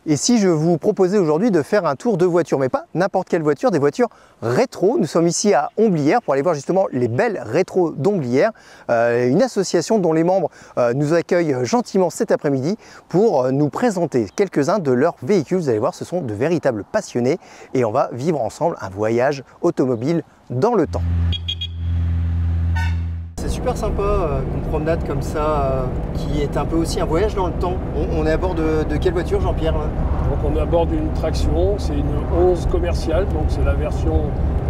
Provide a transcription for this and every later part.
Et si je vous proposais aujourd'hui de faire un tour de voiture, mais pas n'importe quelle voiture, des voitures rétro. Nous sommes ici à Homblières pour aller voir justement les belles rétros d'Homblières, une association dont les membres nous accueillent gentiment cet après-midi pour nous présenter quelques-uns de leurs véhicules. Vous allez voir, ce sont de véritables passionnés et on va vivre ensemble un voyage automobile dans le temps. C'est super sympa une promenade comme ça qui est un peu aussi un voyage dans le temps. On est à bord de quelle voiture, Jean-Pierre? Donc on est à bord d'une traction, c'est une 11 commerciale, donc c'est la version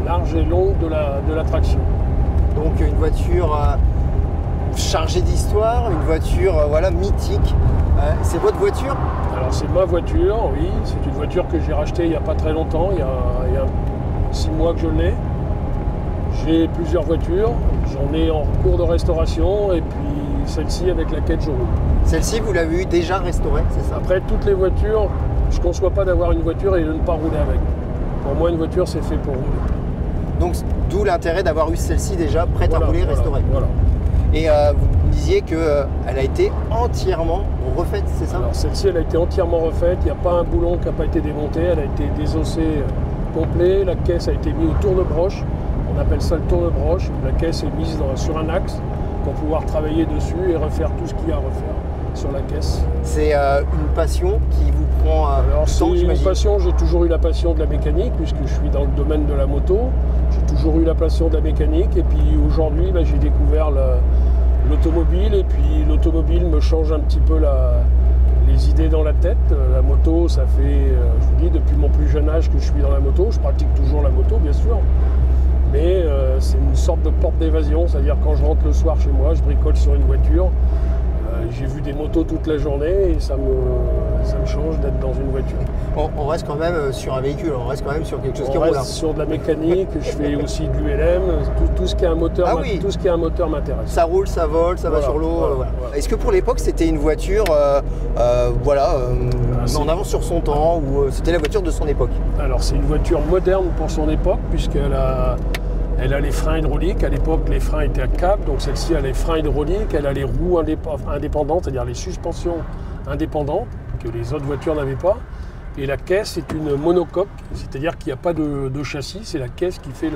large et longue de la traction. Donc une voiture chargée d'histoire, une voiture voilà, mythique. C'est votre voiture? Alors c'est ma voiture, oui, c'est une voiture que j'ai rachetée il n'y a pas très longtemps, il y a 6 mois que je l'ai. J'ai plusieurs voitures, j'en ai en cours de restauration et puis celle-ci avec laquelle je roule. Celle-ci, vous l'avez eu déjà restaurée, c'est ça? Après, toutes les voitures, je ne conçois pas d'avoir une voiture et de ne pas rouler avec. Pour moi, une voiture, c'est fait pour rouler. Donc, d'où l'intérêt d'avoir eu celle-ci déjà prête à rouler, restaurée. Voilà. Et vous me disiez qu'elle a été entièrement refaite, c'est ça? Alors, celle-ci, elle a été entièrement refaite. Il n'y a pas un boulon qui n'a pas été démonté. Elle a été désossée complet. La caisse a été mise au tourne-broche. On appelle ça le tourne-broche. La caisse est mise sur un axe pour pouvoir travailler dessus et refaire tout ce qu'il y a à refaire sur la caisse. C'est une passion qui vous prend Alors du temps, c'est une j'imagine. passion, j'ai toujours eu la passion de la mécanique puisque je suis dans le domaine de la moto. J'ai toujours eu la passion de la mécanique et puis aujourd'hui j'ai découvert l'automobile et puis l'automobile me change un petit peu les idées dans la tête. La moto, ça fait, je vous dis, depuis mon plus jeune âge que je suis dans la moto. Je pratique toujours la moto bien sûr. Mais c'est une sorte de porte d'évasion, c'est-à-dire quand je rentre le soir chez moi, je bricole sur une voiture. J'ai vu des motos toute la journée et ça me change d'être dans une voiture. On reste quand même sur un véhicule, on reste quand même sur quelque chose qui roule. On reste sur de la mécanique, je fais aussi de l'ULM, tout ce qui est un moteur, tout ce qui est un moteur m'intéresse. Ça roule, ça vole, ça va sur l'eau. Voilà. Est-ce que pour l'époque c'était une voiture en avance sur son temps ou c'était la voiture de son époque? Alors c'est une voiture moderne pour son époque puisqu'elle a les freins hydrauliques. À l'époque, les freins étaient à câble, donc celle-ci a les freins hydrauliques. Elle a les roues indépendantes, c'est-à-dire les suspensions indépendantes que les autres voitures n'avaient pas. Et la caisse est une monocoque, c'est-à-dire qu'il n'y a pas de châssis. C'est la caisse qui fait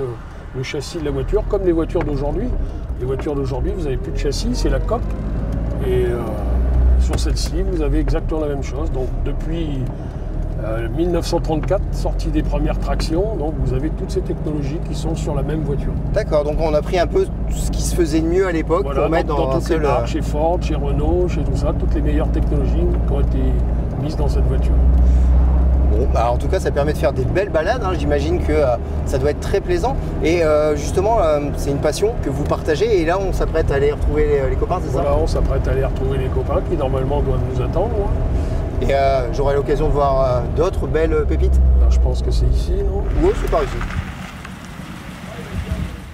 le châssis de la voiture, comme les voitures d'aujourd'hui. Les voitures d'aujourd'hui, vous n'avez plus de châssis, c'est la coque. Et sur celle-ci, vous avez exactement la même chose. Donc depuis 1934, sortie des premières tractions, donc vous avez toutes ces technologies qui sont sur la même voiture. D'accord, donc on a pris un peu tout ce qui se faisait de mieux à l'époque pour mettre dans toutes les marques, chez Ford, chez Renault, chez tout ça, toutes les meilleures technologies qui ont été mises dans cette voiture. Bon, bah en tout cas, ça permet de faire des belles balades, hein. J'imagine que ça doit être très plaisant. Et justement, c'est une passion que vous partagez et là, on s'apprête à aller retrouver les copains, c'est ça? Voilà, on s'apprête à aller retrouver les copains qui normalement doivent nous attendre. Et j'aurai l'occasion de voir d'autres belles pépites? Alors, je pense que c'est ici, non? Oui, c'est par ici.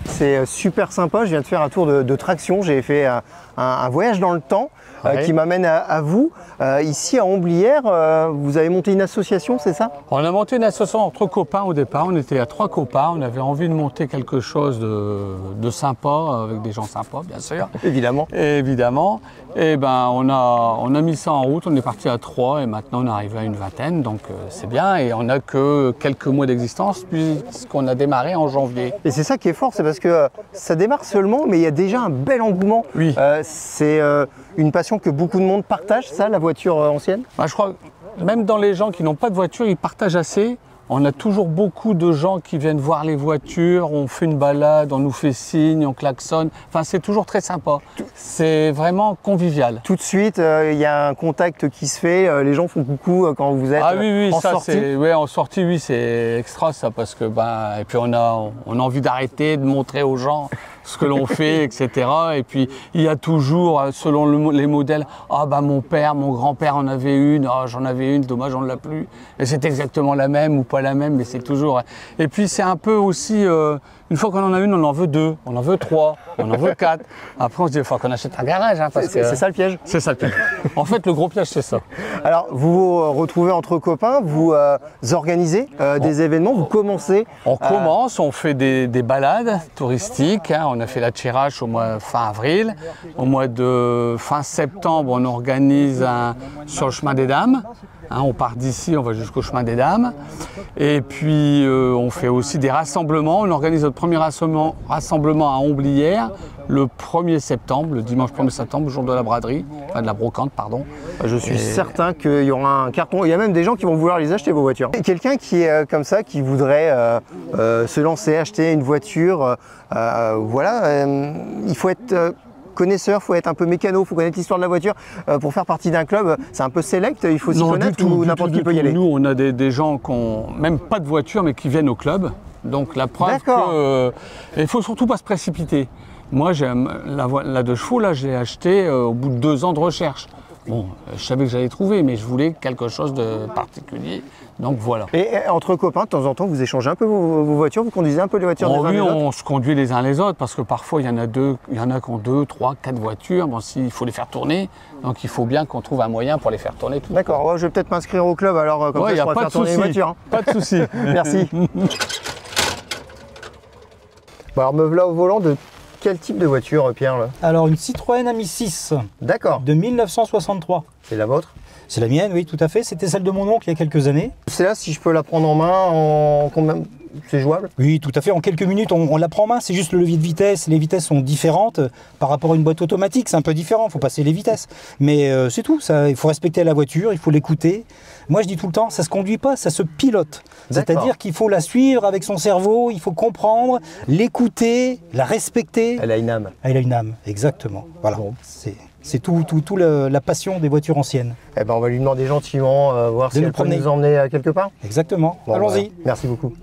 C'est super sympa, je viens de faire un tour de traction, j'ai fait un voyage dans le temps qui m'amène à vous. Ici à Homblières, vous avez monté une association, c'est ça? On a monté une association entre copains au départ, on était à 3 copains, on avait envie de monter quelque chose de sympa, avec des gens sympas bien sûr. Évidemment. Évidemment. Et ben on a mis ça en route, on est parti à 3 et maintenant on est arrivé à une vingtaine, donc c'est bien et on n'a que quelques mois d'existence puisqu'on a démarré en janvier. Et c'est ça qui est fort, c'est parce que ça démarre seulement, mais il y a déjà un bel engouement. Oui. C'est une passion que beaucoup de monde partage, ça, la voiture ancienne? Ben, je crois que même dans les gens qui n'ont pas de voiture, ils partagent assez. On a toujours beaucoup de gens qui viennent voir les voitures, on fait une balade, on nous fait signe, on klaxonne. Enfin, c'est toujours très sympa. C'est vraiment convivial. Tout de suite, il y a un contact qui se fait, les gens font coucou quand vous êtes en sortie. Oui, en sortie, oui, c'est extra ça, parce que et puis on a envie d'arrêter, de montrer aux gens ce que l'on fait, etc. Et puis il y a toujours, selon les modèles, mon père, mon grand-père en avait une, j'en avais une, dommage on ne l'a plus. Et c'est exactement la même ou pas la même, mais c'est toujours. Et puis c'est un peu aussi, une fois qu'on en a une, on en veut 2, on en veut 3, on en veut 4. Après on se dit, il faut qu'on achète un garage. Hein, c'est ça le piège? C'est ça le piège. En fait, le gros piège, c'est ça. Alors vous vous retrouvez entre copains, vous organisez des événements, vous commencez. On commence, on fait des balades touristiques. Hein, on a fait la Thiérache au mois fin avril. Au mois de fin septembre, on organise sur le chemin des Dames. Hein, on part d'ici, on va jusqu'au chemin des Dames. Et puis on fait aussi des rassemblements. On organise notre premier rassemblement à Homblières le 1er septembre, le dimanche 1er septembre, le jour de la braderie, enfin de la brocante, pardon. Je suis certain qu'il y aura un carton. Il y a même des gens qui vont vouloir les acheter, vos voitures. Quelqu'un qui est comme ça, qui voudrait se lancer, acheter une voiture, voilà, il faut être connaisseur, il faut être un peu mécano, il faut connaître l'histoire de la voiture pour faire partie d'un club. C'est un peu select, il faut s'y connaître ou n'importe qui peut y aller? Nous, on a des gens qui n'ont même pas de voiture, mais qui viennent au club. Donc la preuve que... il ne faut surtout pas se précipiter. Moi, j'aime la 2 chevaux, là, je l'ai achetée au bout de 2 ans de recherche. Bon, je savais que j'allais trouver, mais je voulais quelque chose de particulier. Donc voilà. Et entre copains, de temps en temps, vous échangez un peu vos voitures, vous conduisez un peu les voitures des uns oui, des autres? on se conduit les uns les autres, parce que parfois, il y en a qui ont 2, 3, 4 voitures. Bon, il faut les faire tourner, donc il faut bien qu'on trouve un moyen pour les faire tourner. D'accord, ouais, je vais peut-être m'inscrire au club, alors comme ça, je pourrai faire tourner les voitures. Hein. Pas de souci. Merci. Bon, alors me voilà au volant de quel type de voiture, Pierre là? Alors une Citroën Ami 6 D'accord. de 1963. C'est la vôtre? C'est la mienne, oui, tout à fait. C'était celle de mon oncle il y a quelques années. C'est là, si je peux la prendre en main, combien... C'est jouable? Oui, tout à fait. En quelques minutes, on la prend en main. C'est juste le levier de vitesse. Les vitesses sont différentes par rapport à une boîte automatique. C'est un peu différent. Il faut passer les vitesses. Mais c'est tout. Ça, il faut respecter la voiture. Il faut l'écouter. Moi, je dis tout le temps, ça se conduit pas, ça se pilote. C'est-à-dire qu'il faut la suivre avec son cerveau. Il faut comprendre, l'écouter, la respecter. Elle a une âme. Elle a une âme, exactement. Voilà. Bon. C'est tout la passion des voitures anciennes. Eh ben, on va lui demander gentiment, voir si elle peut nous emmener quelque part. Exactement. Bon, allons-y. Merci beaucoup.